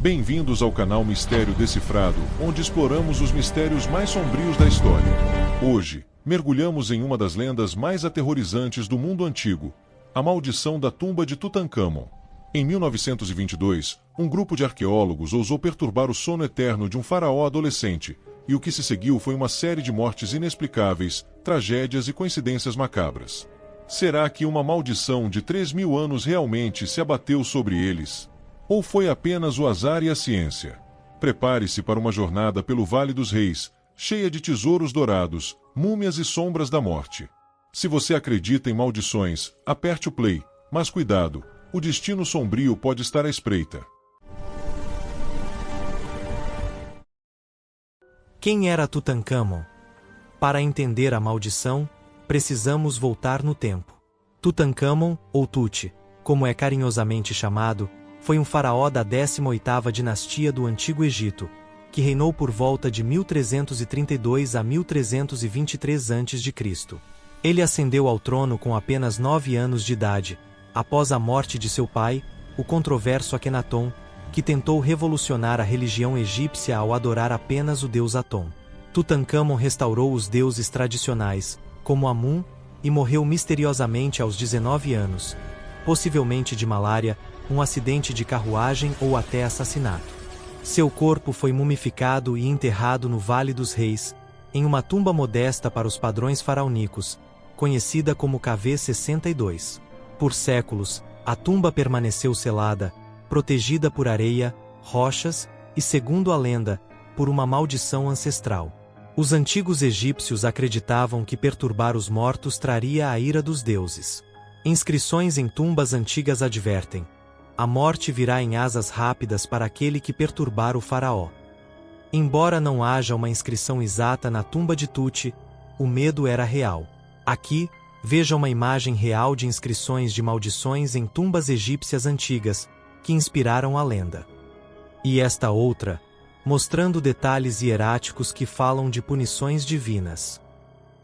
Bem-vindos ao canal Mistério Decifrado, onde exploramos os mistérios mais sombrios da história. Hoje, mergulhamos em uma das lendas mais aterrorizantes do mundo antigo, a maldição da tumba de Tutancâmon. Em 1922, um grupo de arqueólogos ousou perturbar o sono eterno de um faraó adolescente, e o que se seguiu foi uma série de mortes inexplicáveis, tragédias e coincidências macabras. Será que uma maldição de 3.000 anos realmente se abateu sobre eles? Ou foi apenas o azar e a ciência? Prepare-se para uma jornada pelo Vale dos Reis, cheia de tesouros dourados, múmias e sombras da morte. Se você acredita em maldições, aperte o play, mas cuidado, o destino sombrio pode estar à espreita. Quem era Tutancâmon? Para entender a maldição, precisamos voltar no tempo. Tutancâmon, ou Tut, como é carinhosamente chamado, foi um faraó da 18ª dinastia do Antigo Egito, que reinou por volta de 1332 a 1323 a.C. Ele ascendeu ao trono com apenas 9 anos de idade, após a morte de seu pai, o controverso Akenaton, que tentou revolucionar a religião egípcia ao adorar apenas o deus Aton. Tutancâmon restaurou os deuses tradicionais, como Amun, e morreu misteriosamente aos 19 anos, possivelmente de malária, um acidente de carruagem ou até assassinato. Seu corpo foi mumificado e enterrado no Vale dos Reis, em uma tumba modesta para os padrões faraônicos, conhecida como KV62. Por séculos, a tumba permaneceu selada, protegida por areia, rochas e, segundo a lenda, por uma maldição ancestral. Os antigos egípcios acreditavam que perturbar os mortos traria a ira dos deuses. Inscrições em tumbas antigas advertem: a morte virá em asas rápidas para aquele que perturbar o faraó. Embora não haja uma inscrição exata na tumba de Tut, o medo era real. Aqui, veja uma imagem real de inscrições de maldições em tumbas egípcias antigas, que inspiraram a lenda. E esta outra, mostrando detalhes hieráticos que falam de punições divinas.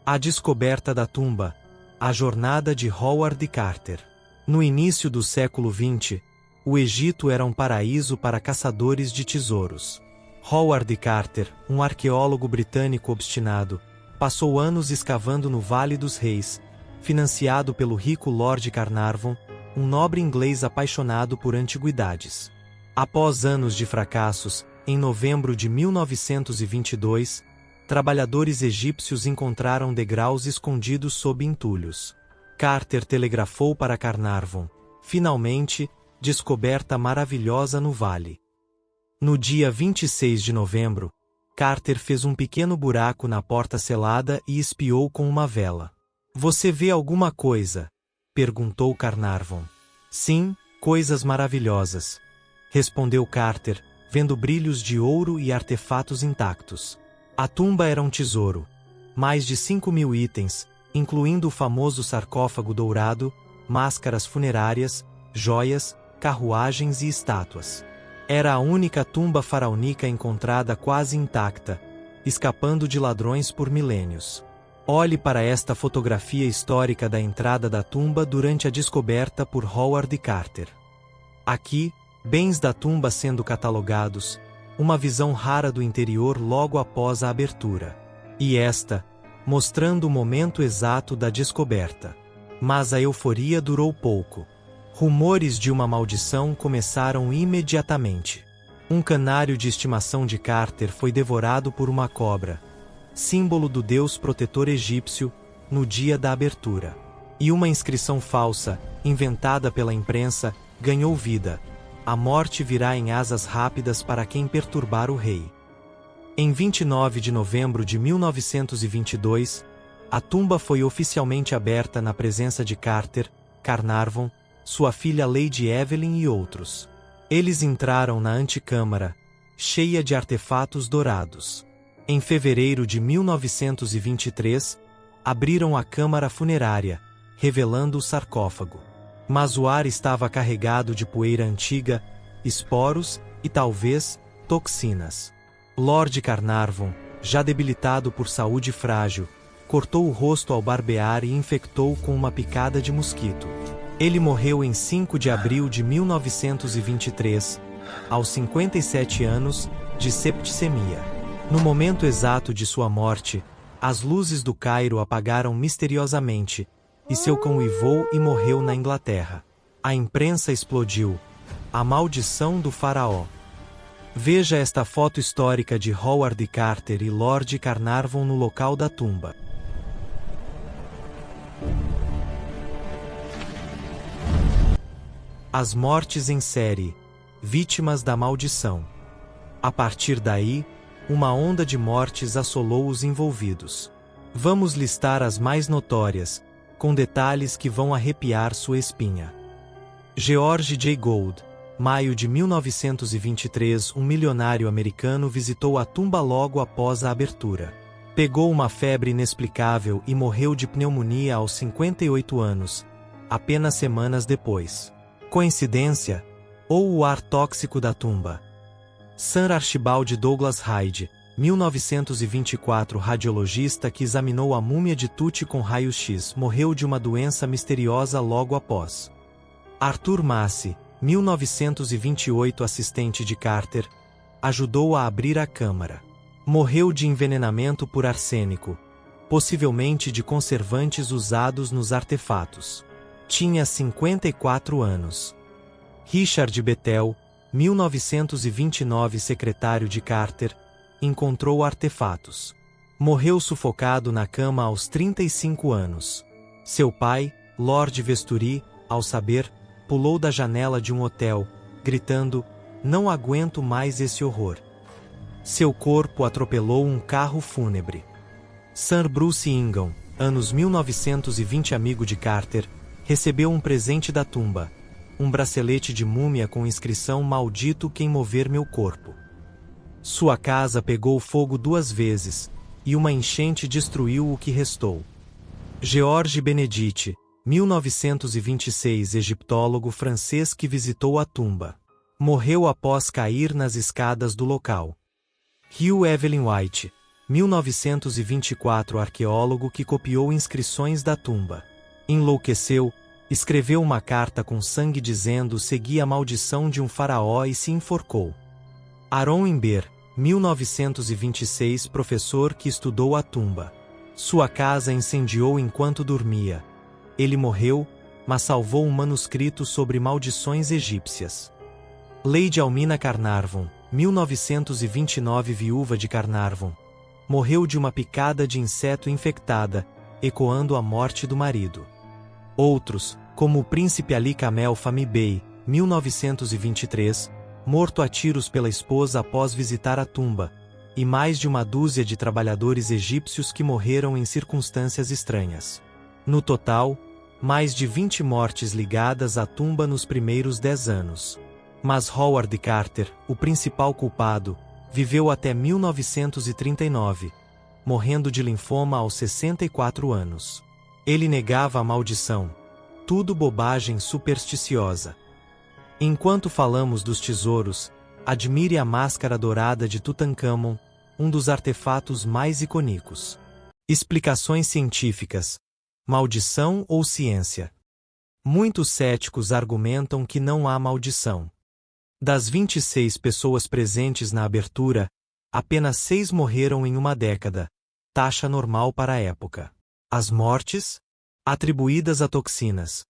A descoberta da tumba, a jornada de Howard Carter. No início do século XX, o Egito era um paraíso para caçadores de tesouros. Howard Carter, um arqueólogo britânico obstinado, passou anos escavando no Vale dos Reis, financiado pelo rico Lord Carnarvon, um nobre inglês apaixonado por antiguidades. Após anos de fracassos, em novembro de 1922, trabalhadores egípcios encontraram degraus escondidos sob entulhos. Carter telegrafou para Carnarvon: finalmente, descoberta maravilhosa no vale. No dia 26 de novembro, Carter fez um pequeno buraco na porta selada e espiou com uma vela. Você vê alguma coisa? Perguntou Carnarvon. Sim, coisas maravilhosas, respondeu Carter, vendo brilhos de ouro e artefatos intactos. A tumba era um tesouro. Mais de 5.000 itens, incluindo o famoso sarcófago dourado, máscaras funerárias, joias, carruagens e estátuas. Era a única tumba faraônica encontrada quase intacta, escapando de ladrões por milênios. Olhe para esta fotografia histórica da entrada da tumba durante a descoberta por Howard Carter. Aqui, bens da tumba sendo catalogados, uma visão rara do interior logo após a abertura. E esta, mostrando o momento exato da descoberta. Mas a euforia durou pouco. Rumores de uma maldição começaram imediatamente. Um canário de estimação de Carter foi devorado por uma cobra, símbolo do deus protetor egípcio, no dia da abertura. E uma inscrição falsa, inventada pela imprensa, ganhou vida: a morte virá em asas rápidas para quem perturbar o rei. Em 29 de novembro de 1922, a tumba foi oficialmente aberta na presença de Carter, Carnarvon, sua filha Lady Evelyn e outros. Eles entraram na antecâmara, cheia de artefatos dourados. Em fevereiro de 1923, abriram a câmara funerária, revelando o sarcófago. Mas o ar estava carregado de poeira antiga, esporos e talvez toxinas. Lord Carnarvon, já debilitado por saúde frágil, cortou o rosto ao barbear e infectou com uma picada de mosquito. Ele morreu em 5 de abril de 1923, aos 57 anos, de septicemia. No momento exato de sua morte, as luzes do Cairo apagaram misteriosamente, e seu cão uivou e morreu na Inglaterra. A imprensa explodiu. A maldição do faraó. Veja esta foto histórica de Howard Carter e Lord Carnarvon no local da tumba. As mortes em série, vítimas da maldição. A partir daí, uma onda de mortes assolou os envolvidos. Vamos listar as mais notórias, com detalhes que vão arrepiar sua espinha. George J. Gould, maio de 1923, um milionário americano visitou a tumba logo após a abertura. Pegou uma febre inexplicável e morreu de pneumonia aos 58 anos, apenas semanas depois. Coincidência? Ou o ar tóxico da tumba? Sir Archibald Douglas Hyde, 1924, radiologista que examinou a múmia de Tut com raio-x, morreu de uma doença misteriosa logo após. Arthur Massey, 1928, assistente de Carter, ajudou a abrir a câmara. Morreu de envenenamento por arsênico, possivelmente de conservantes usados nos artefatos. Tinha 54 anos. Richard Bethel, 1929, secretário de Carter, encontrou artefatos. Morreu sufocado na cama aos 35 anos. Seu pai, Lord Vesturi, ao saber, pulou da janela de um hotel, gritando: "Não aguento mais esse horror." Seu corpo atropelou um carro fúnebre. Sir Bruce Ingham, anos 1920, amigo de Carter, recebeu um presente da tumba, um bracelete de múmia com inscrição "Maldito quem mover meu corpo." Sua casa pegou fogo 2 vezes, e uma enchente destruiu o que restou. Georges Benedict, 1926, egiptólogo francês que visitou a tumba. Morreu após cair nas escadas do local. Hugh Evelyn White, 1924, arqueólogo que copiou inscrições da tumba. Enlouqueceu, escreveu uma carta com sangue dizendo seguia a maldição de um faraó e se enforcou. Aaron Imber, 1926, professor que estudou a tumba. Sua casa incendiou enquanto dormia. Ele morreu, mas salvou um manuscrito sobre maldições egípcias. Lady Almina Carnarvon, 1929, viúva de Carnarvon, morreu de uma picada de inseto infectada, ecoando a morte do marido. Outros, como o príncipe Ali Kamel Fahmy Bey, 1923, morto a tiros pela esposa após visitar a tumba, e mais de uma dúzia de trabalhadores egípcios que morreram em circunstâncias estranhas. No total, mais de 20 mortes ligadas à tumba nos primeiros 10 anos. Mas Howard Carter, o principal culpado, viveu até 1939, morrendo de linfoma aos 64 anos. Ele negava a maldição. Tudo bobagem supersticiosa. Enquanto falamos dos tesouros, admire a máscara dourada de Tutankhamon, um dos artefatos mais icônicos. Explicações científicas. Maldição ou ciência? Muitos céticos argumentam que não há maldição. Das 26 pessoas presentes na abertura, apenas 6 morreram em uma década, taxa normal para a época. As mortes? Atribuídas a toxinas.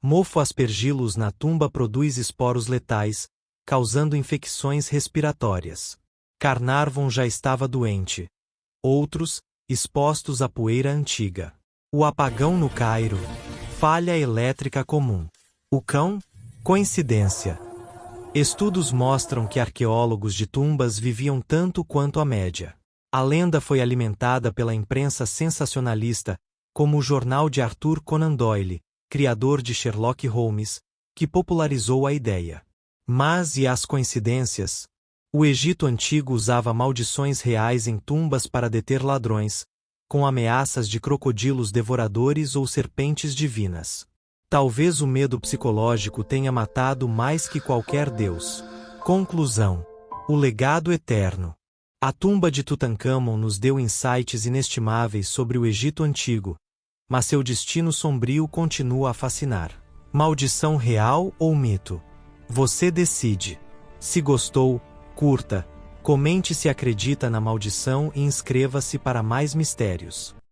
Mofo aspergillus na tumba produz esporos letais, causando infecções respiratórias. Carnarvon já estava doente. Outros, expostos à poeira antiga. O apagão no Cairo. Falha elétrica comum. O cão? Coincidência. Estudos mostram que arqueólogos de tumbas viviam tanto quanto a média. A lenda foi alimentada pela imprensa sensacionalista, como o jornal de Arthur Conan Doyle, criador de Sherlock Holmes, que popularizou a ideia. Mas e as coincidências? O Egito Antigo usava maldições reais em tumbas para deter ladrões, com ameaças de crocodilos devoradores ou serpentes divinas. Talvez o medo psicológico tenha matado mais que qualquer deus. Conclusão. O legado eterno. A tumba de Tutankhamon nos deu insights inestimáveis sobre o Egito Antigo, mas seu destino sombrio continua a fascinar. Maldição real ou mito? Você decide. Se gostou, curta, comente se acredita na maldição e inscreva-se para mais mistérios.